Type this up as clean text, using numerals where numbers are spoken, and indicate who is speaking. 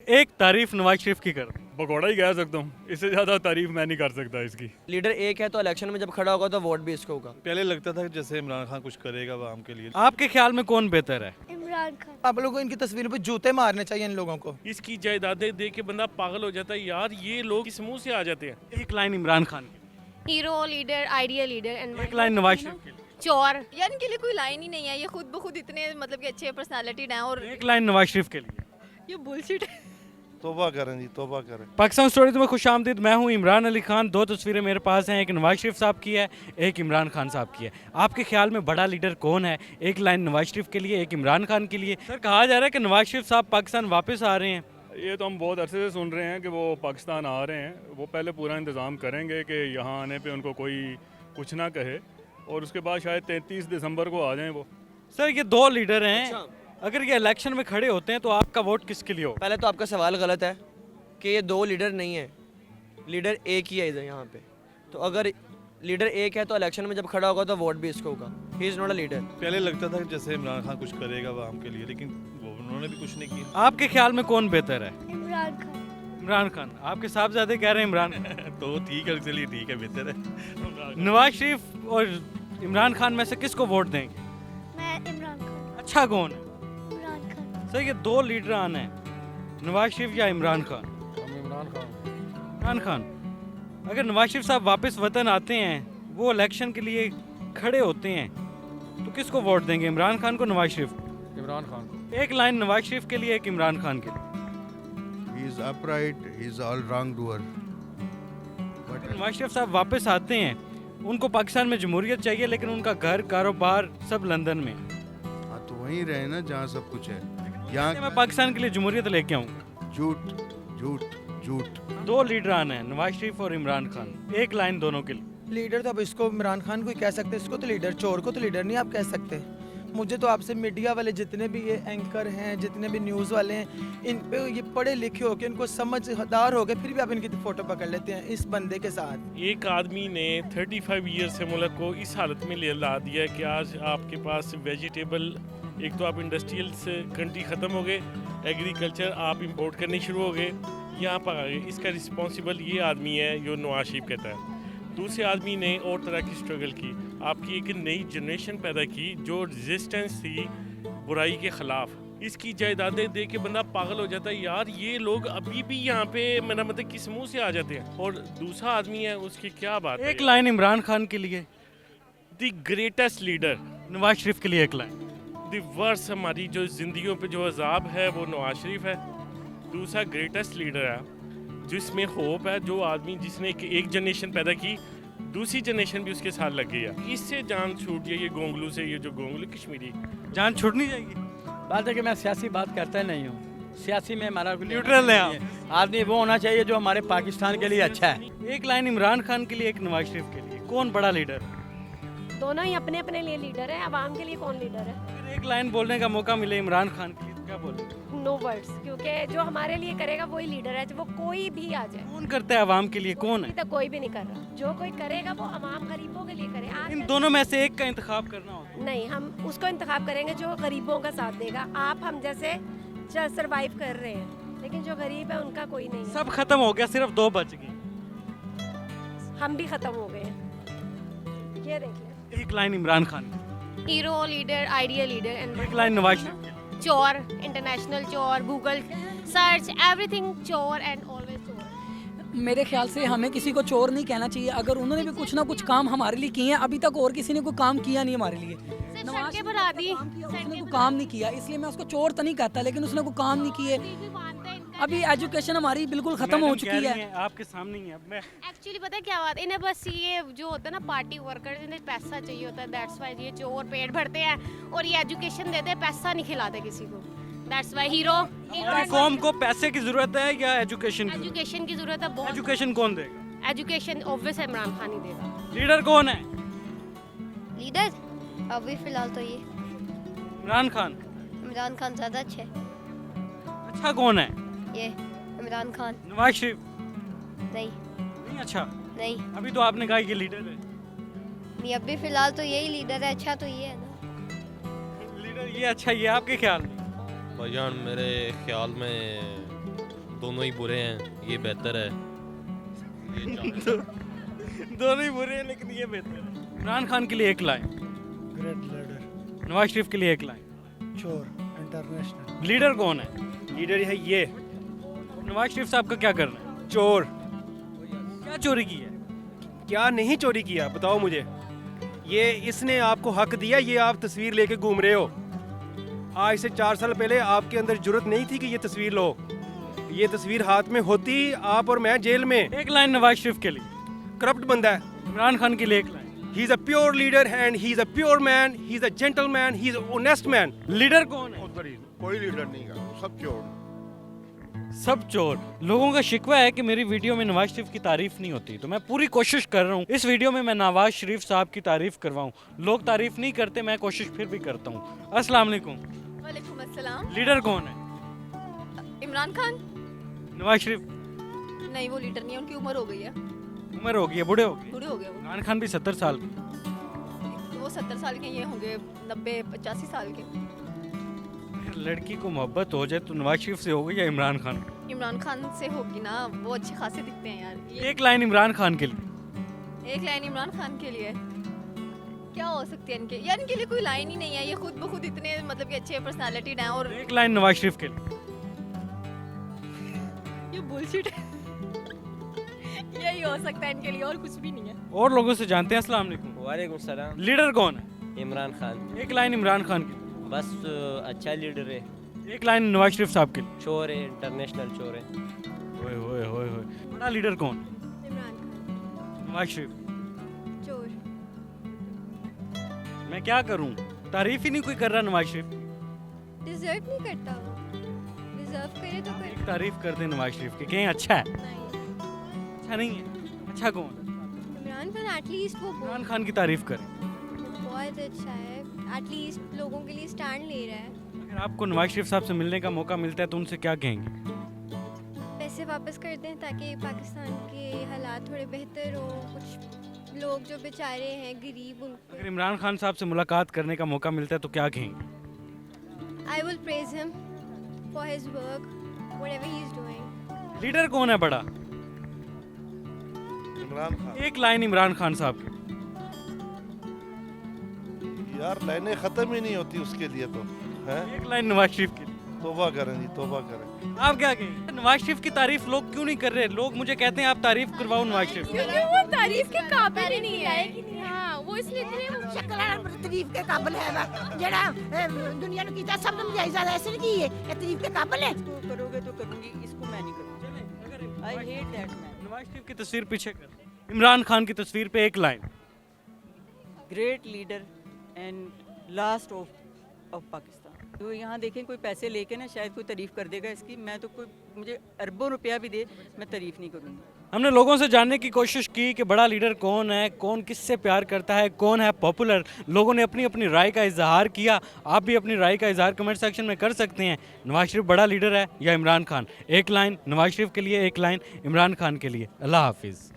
Speaker 1: एक तारीफ नवाज शरीफ की कर।
Speaker 2: पकौड़ा ही कह सकता हूँ, इससे ज़्यादा तारीफ मैं नहीं कर सकता इसकी।
Speaker 3: लीडर एक है तो इलेक्शन में जब खड़ा होगा तो वोट भी इसको होगा।
Speaker 4: पहले लगता था कि जैसे इमरान खान कुछ करेगा आवाम के लिए।
Speaker 1: आपके ख्याल में कौन बेहतर है?
Speaker 5: इमरान खान।
Speaker 6: आप लोगों को इनकी तस्वीरों पे जूते मारने चाहिए इन लोगों को।
Speaker 7: इसकी जायदादें देख के बंदा पागल हो जाता है, यार ये लोग किस मुंह से आ जाते हैं।
Speaker 1: एक लाइन इमरान खान की,
Speaker 5: hero leader ideal leader and
Speaker 1: एक लाइन नवाज शरीफ की,
Speaker 5: चोर।
Speaker 8: यार इनके लिए कोई लाइन ही नहीं है, ये खुद ब खुद इतने मतलब कि अच्छे पर्सनालिटी हैं और
Speaker 1: एक लाइन नवाज शरीफ के लिए।
Speaker 8: ये बुलशिट है।
Speaker 4: तौबा करें जी, तौबा करें।
Speaker 1: पाकिस्तान स्टोरीज में खुश आमदीद। मैं हूं इमरान अली खान। दो तस्वीरें मेरे पास हैं, एक नवाज शरीफ साहब की है, एक इमरान खान साहब की है। आपके ख्याल में बड़ा लीडर कौन है? एक लाइन नवाज शरीफ के लिए, एक इमरान खान के लिए। सर, कहा जा रहा है कि नवाज शरीफ साहब पाकिस्तान वापस आ रहे हैं।
Speaker 2: ये तो हम बहुत अरसे से सुन रहे हैं कि वो पाकिस्तान आ रहे हैं। वो पहले पूरा इंतज़ाम करेंगे कि यहाँ आने पे उनको कोई कुछ ना कहे, और उसके बाद शायद 33 दिसंबर को आ जाएं वो।
Speaker 1: सर, ये दो लीडर हैं, अगर ये इलेक्शन में खड़े होते हैं तो आपका वोट किसके लिए हो?
Speaker 3: पहले तो आपका सवाल गलत है कि ये दो लीडर नहीं है, लीडर एक ही है इधर यहाँ पे। तो अगर लीडर एक है तो इलेक्शन में जब खड़ा होगा तो वोट भी इसको होगा। He is not a leader.
Speaker 4: पहले लगता था कि जैसे इमरान खान कुछ करेगा आवाम के लिए, लेकिन वो उन्होंने भी कुछ नहीं किया।
Speaker 1: आपके ख्याल में कौन बेहतर है?
Speaker 5: इमरान खान।
Speaker 1: इमरान खान। आपके साहबजादे कह रहे हैं इमरान खान।
Speaker 4: तो ठीक है, चलिए ठीक है, बेहतर है।
Speaker 1: नवाज शरीफ और इमरान खान में से किसको वोट देंगे?
Speaker 5: मैं इमरान खान।
Speaker 1: अच्छा कौन है?
Speaker 5: इमरान खान।
Speaker 1: सर, ये दो लीडर आने हैं, नवाज शरीफ या इमरान खान? इमरान खान। अगर नवाज शरीफ साहब वापस वतन आते हैं, वो इलेक्शन के लिए खड़े होते हैं, तो किसको वोट देंगे? इमरान खान को, नवाज शरीफ को?
Speaker 9: इमरान खान।
Speaker 1: एक लाइन नवाज शरीफ के लिए, एक इमरान खान के लिए।
Speaker 10: He is upright, he is all wrongdoer.
Speaker 1: Nawaz Sharif साहब वापस आते हैं, उनको पाकिस्तान में जमहूरियत चाहिए, लेकिन उनका घर कारोबार सब लंदन में।
Speaker 10: हाँ तो वहीं रहे ना जहाँ सब कुछ है।
Speaker 1: मैं
Speaker 10: यहाँ
Speaker 1: पाकिस्तान के लिए जमहूरियत लेके आऊँ।
Speaker 10: झूठ झूठ झूठ।
Speaker 1: दो लीडर आने हैं, नवाज शरीफ और इमरान खान। एक लाइन दोनों के लिए।
Speaker 6: लीडर तो अब इसको इमरान खान को ही कह सकते हैं, इसको तो लीडर, चोर को तो लीडर नहीं आप कह सकते। मुझे तो आपसे मीडिया वाले जितने भी ये एंकर हैं, जितने भी न्यूज़ वाले हैं, इन पे ये पढ़े लिखे होके, इनको समझदार हो गए, फिर भी आप इनकी फ़ोटो पकड़ लेते हैं इस बंदे के साथ।
Speaker 7: एक आदमी ने 35 ईयर से मुल्क को इस हालत में ले ला दिया है कि आज आपके पास वेजिटेबल, एक तो आप इंडस्ट्रियल से कंट्री ख़त्म हो गए, एग्रीकल्चर आप इंपोर्ट करने शुरू हो गए, यहाँ पर आ गए। इसका रिस्पॉन्सिबल ये आदमी है जो नवाज शरीफ कहता है। दूसरे आदमी ने और तरह की स्ट्रगल की, आपकी एक नई जनरेशन पैदा की जो रेजिस्टेंस थी बुराई के ख़िलाफ़। इसकी जायदादें देख के बंदा पागल हो जाता है, यार ये लोग अभी भी यहाँ पे मेरा मतलब किस मुंह से आ जाते हैं। और दूसरा आदमी है, उसकी क्या बात है।
Speaker 1: एक लाइन इमरान खान के लिए,
Speaker 7: the greatest leader.
Speaker 1: Nawaz Sharif के लिए एक लाइन।
Speaker 7: द वर्स्ट, हमारी जो ज़िंदगियों पे जो अजाब है वो नवाज शरीफ है। दूसरा ग्रेटेस्ट लीडर है जिसमें होप है, जो आदमी जिसने एक जनरेशन पैदा की, दूसरी जनरेशन भी उसके साथ लग गई है। इससे जान छूट गई ये गोंगलू से, ये जो गोंगलू कश्मीरी
Speaker 1: जान छूटनी चाहिए।
Speaker 9: बात है कि मैं सियासी बात करता नहीं हूँ, सियासी में हमारा
Speaker 1: न्यूट्रल है आप।
Speaker 9: आदमी वो होना चाहिए जो हमारे पाकिस्तान के लिए अच्छा है।
Speaker 1: एक लाइन इमरान खान के लिए, एक नवाज शरीफ के लिए। कौन बड़ा लीडर?
Speaker 5: दोनों ही अपने अपने लिए लीडर है, आवाम के लिए कौन लीडर है?
Speaker 1: अगर एक लाइन बोलने का मौका मिले इमरान खान के लिए तो क्या बोले?
Speaker 5: नो वर्ड्स, क्योंकि जो हमारे लिए करेगा वही लीडर है, वो कोई भी आ जाए।
Speaker 1: कौन करता है आवाम के लिए? कौन है?
Speaker 5: अभी तक कोई भी नहीं कर रहा। जो कोई करेगा वो आवाम गरीबों के लिए करे। आज
Speaker 1: इन
Speaker 5: तक
Speaker 1: दोनों में से एक का इंतखाब करना होता
Speaker 5: नहीं, हम उसको इंतखाब करेंगे जो गरीबों का साथ देगा। आप हम जैसे सरवाइव कर रहे हैं, लेकिन जो गरीब है उनका कोई नहीं
Speaker 1: है।
Speaker 5: है।
Speaker 1: सब खत्म हो गया, सिर्फ दो बच गए।
Speaker 5: हम भी खत्म हो गए हैं, ये देख लें।
Speaker 1: एक line Imran Khan,
Speaker 5: hero leader ideal leader and
Speaker 1: एक लाइन नवाज शरीफ।
Speaker 5: चोर, इंटरनेशनल चोर, गूगल सर्च एवरीथिंग चोर एंड ऑलवेज चोर।
Speaker 11: मेरे ख्याल से हमें किसी को चोर नहीं कहना चाहिए। अगर उन्होंने भी कुछ ना कुछ काम हमारे लिए किए हैं, अभी तक और किसी ने कोई काम किया नहीं हमारे लिए। नवाज
Speaker 5: सड़कें बढ़ा दी,
Speaker 11: उसने कोई काम नहीं किया, इसलिए मैं उसको चोर तो नहीं कहता, लेकिन उसने कोई काम नहीं किए। अभी एजुकेशन हमारी बिल्कुल खत्म हो चुकी है।
Speaker 1: आपके सामने ही है। मैं
Speaker 5: एक्चुअली पता है क्या बात, इन्हें बस ये जो होता है ना पार्टी वर्कर्स, इन्हें पैसा चाहिए होता है। दैट्स वाई ये चोर पेट भरते हैं और ये एजुकेशन देते हैं, पैसा नहीं खिलाते किसी को। दैट्स वाई हीरो
Speaker 1: कौम को पैसे की जरूरत है या एजुकेशन की?
Speaker 5: एजुकेशन की जरूरत है बहुत।
Speaker 1: एजुकेशन कौन देगा?
Speaker 5: एजुकेशन ऑब्वियस इमरान खान ही देगा।
Speaker 1: लीडर कौन है?
Speaker 8: लीडर अभी फिलहाल तो ये
Speaker 1: इमरान खान।
Speaker 8: इमरान खान ज़्यादा अच्छा है।
Speaker 1: अच्छा कौन है?
Speaker 8: ये इमरान खान
Speaker 1: नवाज शरीफ
Speaker 8: नहीं
Speaker 1: नहीं। अच्छा,
Speaker 8: नहीं
Speaker 1: अभी तो आपने कहा ये लीडर है।
Speaker 8: नहीं, अभी फिलहाल तो यही लीडर है। अच्छा तो ये है ना।
Speaker 1: लीडर ये अच्छा, ये आपके ख्याल में?
Speaker 4: भाईजान मेरे ख्याल में
Speaker 12: दोनों ही बुरे हैं, ये बेहतर है।
Speaker 1: दोनों ही बुरे हैं लेकिन ये बेहतर है। इमरान खान के लिए एक line,
Speaker 6: great leader,
Speaker 1: Nawaz Sharif के लिए एक लाइन।
Speaker 6: चोर, इंटरनेशनल।
Speaker 1: लीडर कौन है?
Speaker 13: लीडर है ये
Speaker 1: नवाज शरीफ साहब का क्या करना है?
Speaker 13: चोर।
Speaker 1: क्या चोरी की है?
Speaker 13: क्या नहीं चोरी किया बताओ मुझे। ये इसने आपको हक दिया, ये आप तस्वीर लेके घूम रहे हो। आज से 4 साल पहले आपके अंदर जरूरत नहीं थी कि ये तस्वीर लो। ये तस्वीर हाथ में होती आप और मैं जेल में।
Speaker 1: एक लाइन नवाज शरीफ के लिए।
Speaker 13: करप्ट बंदा है।
Speaker 1: इमरान खान के लिए एक line.
Speaker 13: He is a pure leader and he is a pure man, he is a gentleman, he is a honest man.
Speaker 1: Leader कौन है?
Speaker 10: कोई लीडर नहीं है, सब चोर।
Speaker 1: सब चोर। लोगों का शिकवा है कि मेरी वीडियो में नवाज शरीफ की तारीफ नहीं होती, तो मैं पूरी कोशिश कर रहा हूँ इस वीडियो में मैं नवाज शरीफ साहब की तारीफ करवाऊँ। लोग तारीफ नहीं करते, मैं कोशिश फिर भी करता हूँ। अस्सलाम वालेकुम।
Speaker 8: वालेकुम अस्सलाम।
Speaker 1: लीडर कौन है?
Speaker 8: इमरान खान।
Speaker 1: नवाज शरीफ?
Speaker 8: नहीं, वो लीडर नहीं है, उनकी उम्र हो गई है।
Speaker 1: उम्र हो गई है, बूढ़े हो गए।
Speaker 8: बूढ़े हो गए वो।
Speaker 1: इमरान खान भी 70 साल के।
Speaker 8: वो 70 साल के, ये होंगे 90-85 साल के।
Speaker 1: लड़की को मोहब्बत हो जाए तो नवाज शरीफ से होगी या इमरान खान?
Speaker 8: इमरान खान से होगी ना, वो अच्छे खासे दिखते हैं यार।
Speaker 1: एक लाइन इमरान खान के लिए।
Speaker 8: एक लाइन इमरान खान के लिए क्या हो सकती है इनके? यार इनके लिए कोई लाइन ही नहीं है, ये खुद ब खुद इतने मतलब कि अच्छे पर्सनालिटी हैं। और
Speaker 1: एक लाइन नवाज शरीफ के लिए।
Speaker 8: ये बुलशिट है। यही हो सकता है इनके लिए, और कुछ भी नहीं है।
Speaker 1: और लोगों से जानते हैं। अस्सलाम वालेकुम।
Speaker 14: वालेकुम सलाम।
Speaker 1: लीडर कौन है?
Speaker 14: इमरान खान।
Speaker 1: एक लाइन इमरान खान की।
Speaker 14: बस अच्छा लीडर है।
Speaker 1: एक लाइन नवाज शरीफ साहब के लिए।
Speaker 14: चोर है, इंटरनेशनल चोर है।
Speaker 1: ओए होए होए होए। बड़ा लीडर कौन?
Speaker 5: इमरान खान।
Speaker 1: नवाज शरीफ।
Speaker 5: चोर।
Speaker 1: मैं क्या करूं? तारीफ ही नहीं कोई कर रहा नवाज शरीफ।
Speaker 5: डिजर्व नहीं करता वो, डिजर्व करे तो कर।
Speaker 1: तारीफ कर दे नवाज शरीफ की, कहीं अच्छा है?
Speaker 5: नहीं,
Speaker 1: अच्छा नहीं है। अच्छा कौन?
Speaker 5: इमरान खान एटलीस्ट वो
Speaker 1: इमरान खान की तारीफ करें।
Speaker 5: बहुत अच्छा है, एटलीस्ट लोगों के लिए स्टैंड ले रहा है।
Speaker 1: अगर आपको नवाज शरीफ साहब से मिलने का मौका मिलता है तो उनसे क्या कहेंगे?
Speaker 5: पैसे वापस कर दें ताकि पाकिस्तान के हालात थोड़े बेहतर हो। कुछ लोग जो बेचारे हैं गरीब, उनको
Speaker 1: अगर इमरान खान साहब से मुलाकात करने का मौका मिलता है तो क्या कहेंगे?
Speaker 5: I will praise him for his work, whatever he is doing.
Speaker 1: Leader कौन है बड़ा?
Speaker 4: इमरान खान।
Speaker 1: एक लाइन इमरान खान साहब की।
Speaker 4: यार लाइनें खत्म ही नहीं होती उसके लिए तो है।
Speaker 1: एक लाइन नवाज शरीफ की।
Speaker 4: तौबा करें जी, तौबा करें।
Speaker 1: आप क्या कहेंगे? नवाज शरीफ की तारीफ लोग क्यों नहीं कर रहे? लोग मुझे कहते हैं आप तारीफ करवाओ नवाज शरीफ।
Speaker 5: क्योंकि वो तारीफ के काबिल ही नहीं है। हाँ, वो इसलिए इतने
Speaker 15: तारीफ के काबिल है ना, जरा दुनिया ने कीता सब तुम जायजा ऐसे नहीं की है, ये तारीफ के काबिल है।
Speaker 16: इसको करोगे तो करूंगी, इसको मैं नहीं करूंगी। I hate that man.
Speaker 1: Nawaz Sharif की तस्वीर पीछे कर, इमरान खान की तस्वीर पे एक line.
Speaker 16: Great leader and last of Pakistan. तो यहाँ देखें कोई पैसे लेके ना शायद कोई तारीफ कर देगा इसकी, मैं तो कोई मुझे अरबों रुपया भी दे मैं तारीफ नहीं करूँगी।
Speaker 1: हमने लोगों से जानने की कोशिश की कि बड़ा लीडर कौन है, कौन किससे प्यार करता है, कौन है पॉपुलर। लोगों ने अपनी अपनी राय का इजहार किया। आप भी अपनी राय का इजहार कमेंट सेक्शन में कर सकते हैं। नवाज शरीफ बड़ा लीडर है या इमरान खान? एक लाइन नवाज शरीफ के लिए, एक लाइन इमरान खान के लिए। अल्लाह हाफिज़।